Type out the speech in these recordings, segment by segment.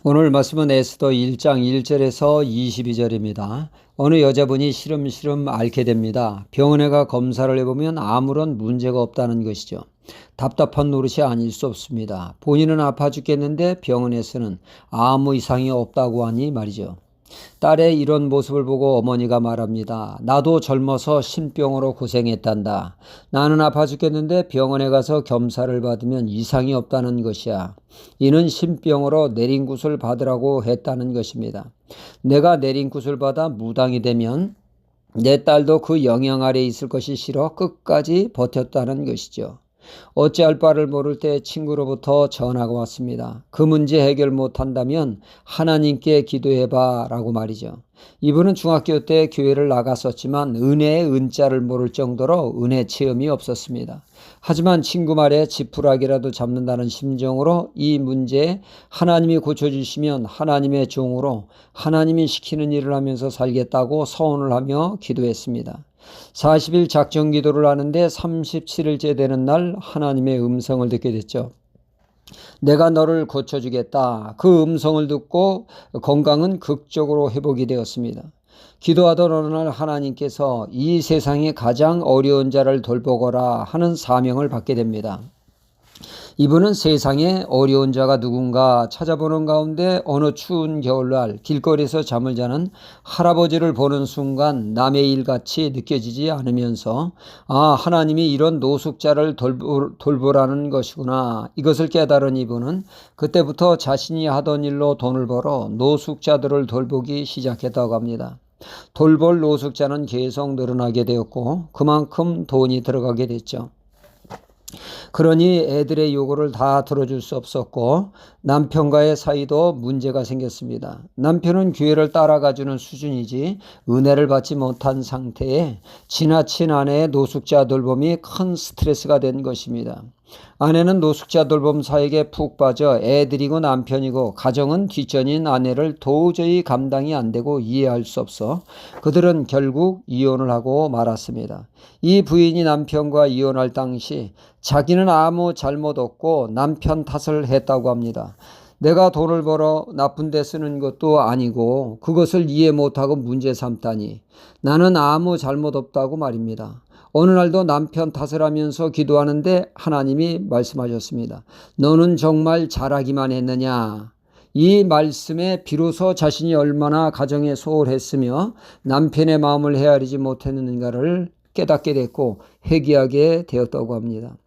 오늘 말씀은 에스더 1장 1절에서 22절입니다. 어느 여자분이 시름시름 앓게 됩니다. 병원에 가 검사를 해보면 아무런 문제가 없다는 것이죠. 답답한 노릇이 아닐 수 없습니다. 본인은 아파 죽겠는데 병원에서는 아무 이상이 없다고 하니 말이죠. 딸의 이런 모습을 보고 어머니가 말합니다. 나도 젊어서 신병으로 고생했단다. 나는 아파 죽겠는데 병원에 가서 검사를 받으면 이상이 없다는 것이야. 이는 신병으로 내린굿을 받으라고 했다는 것입니다. 내가 내린굿을 받아 무당이 되면 내 딸도 그 영향 아래 있을 것이 싫어 끝까지 버텼다는 것이죠. 어찌할 바를 모를 때 친구로부터 전화가 왔습니다. 그 문제 해결 못한다면 하나님께 기도해봐 라고 말이죠. 이분은 중학교 때 교회를 나갔었지만 은혜의 은자를 모를 정도로 은혜 체험이 없었습니다. 하지만 친구 말에 지푸라기라도 잡는다는 심정으로 이 문제 하나님이 고쳐주시면 하나님의 종으로 하나님이 시키는 일을 하면서 살겠다고 서원을 하며 기도했습니다. 40일 작정 기도를 하는데 37일째 되는 날 하나님의 음성을 듣게 됐죠. 내가 너를 고쳐주겠다. 그 음성을 듣고 건강은 극적으로 회복이 되었습니다. 기도하던 어느 날 하나님께서 이 세상에 가장 어려운 자를 돌보거라 하는 사명을 받게 됩니다. 이분은 세상에 어려운 자가 누군가 찾아보는 가운데 어느 추운 겨울날 길거리에서 잠을 자는 할아버지를 보는 순간 남의 일같이 느껴지지 않으면서 하나님이 이런 노숙자를 돌보라는 것이구나. 이것을 깨달은 이분은 그때부터 자신이 하던 일로 돈을 벌어 노숙자들을 돌보기 시작했다고 합니다. 돌볼 노숙자는 계속 늘어나게 되었고 그만큼 돈이 들어가게 됐죠. 그러니 애들의 요구를 다 들어줄 수 없었고 남편과의 사이도 문제가 생겼습니다. 남편은 교회를 따라가주는 수준이지 은혜를 받지 못한 상태에 지나친 아내의 노숙자 돌봄이 큰 스트레스가 된 것입니다. 아내는 노숙자 돌봄 사역에 푹 빠져 애들이고 남편이고 가정은 뒷전인 아내를 도저히 감당이 안 되고 이해할 수 없어 그들은 결국 이혼을 하고 말았습니다. 이 부인이 남편과 이혼할 당시 자기는 아무 잘못 없고 남편 탓을 했다고 합니다. 내가 돈을 벌어 나쁜 데 쓰는 것도 아니고 그것을 이해 못하고 문제 삼다니 나는 아무 잘못 없다고 말입니다. 어느 날도 남편 탓을 하면서 기도하는데 하나님이 말씀하셨습니다. 너는 정말 잘하기만 했느냐? 이 말씀에 비로소 자신이 얼마나 가정에 소홀했으며 남편의 마음을 헤아리지 못했는가를 깨닫게 됐고 회개하게 되었다고 합니다.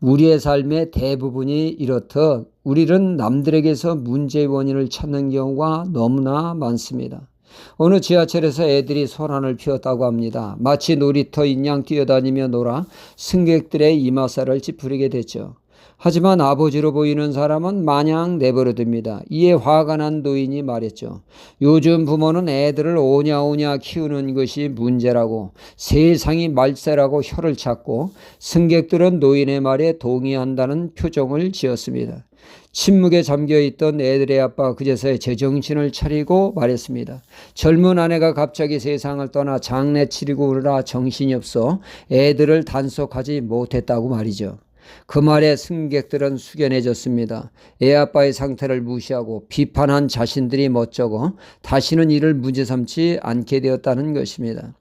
우리의 삶의 대부분이 이렇듯 우리는 남들에게서 문제의 원인을 찾는 경우가 너무나 많습니다. 어느 지하철에서 애들이 소란을 피웠다고 합니다. 마치 놀이터인 양 뛰어다니며 놀아 승객들의 이마살을 찌푸리게 됐죠. 하지만 아버지로 보이는 사람은 마냥 내버려둡니다. 이에 화가 난 노인이 말했죠. 요즘 부모는 애들을 오냐오냐 키우는 것이 문제라고 세상이 말세라고 혀를 찾고 승객들은 노인의 말에 동의한다는 표정을 지었습니다. 침묵에 잠겨있던 애들의 아빠 그제서야 제정신을 차리고 말했습니다. 젊은 아내가 갑자기 세상을 떠나 장례 치르고 오느라 정신이 없어 애들을 단속하지 못했다고 말이죠. 그 말에 승객들은 숙연해졌습니다. 애 아빠의 상태를 무시하고 비판한 자신들이 멋쩍어 다시는 이를 문제 삼지 않게 되었다는 것입니다.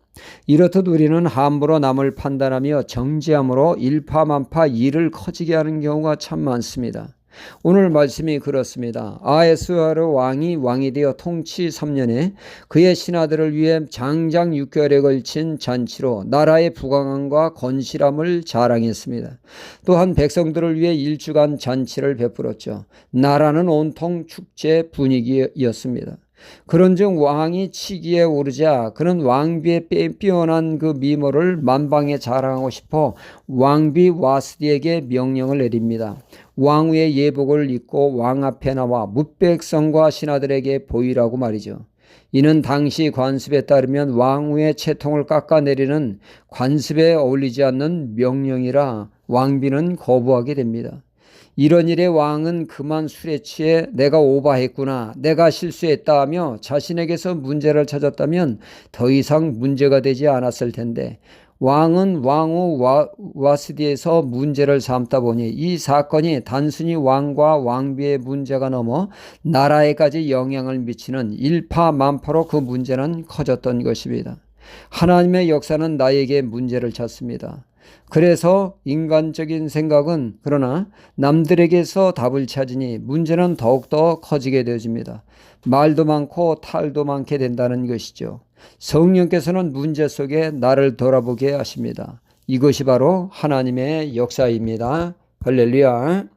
이렇듯 우리는 함부로 남을 판단하며 정죄함으로 일파만파 일을 커지게 하는 경우가 참 많습니다. 오늘 말씀이 그렇습니다. 아하스웨로 왕이 되어 통치 3년에 그의 신하들을 위해 장장 6개월에 걸친 잔치로 나라의 부강함과 건실함을 자랑했습니다. 또한 백성들을 위해 일주간 잔치를 베풀었죠. 나라는 온통 축제 분위기였습니다. 그런즉 왕이 치기에 오르자 그는 왕비의 빼어난 그 미모를 만방에 자랑하고 싶어 왕비 와스디에게 명령을 내립니다. 왕후의 예복을 입고 왕 앞에 나와 뭇백성과 신하들에게 보이라고 말이죠. 이는 당시 관습에 따르면 왕후의 채통을 깎아내리는 관습에 어울리지 않는 명령이라 왕비는 거부하게 됩니다. 이런 일에 왕은 그만 술에 취해 내가 오바했구나, 내가 실수했다 하며 자신에게서 문제를 찾았다면 더 이상 문제가 되지 않았을 텐데 왕은 왕후 와스디에서 문제를 삼다 보니 이 사건이 단순히 왕과 왕비의 문제가 넘어 나라에까지 영향을 미치는 일파만파로 그 문제는 커졌던 것입니다. 하나님의 역사는 나에게 문제를 찾습니다. 그래서 인간적인 생각은 그러나 남들에게서 답을 찾으니 문제는 더욱더 커지게 되어집니다. 말도 많고 탈도 많게 된다는 것이죠. 성령께서는 문제 속에 나를 돌아보게 하십니다. 이것이 바로 하나님의 역사입니다. 할렐루야.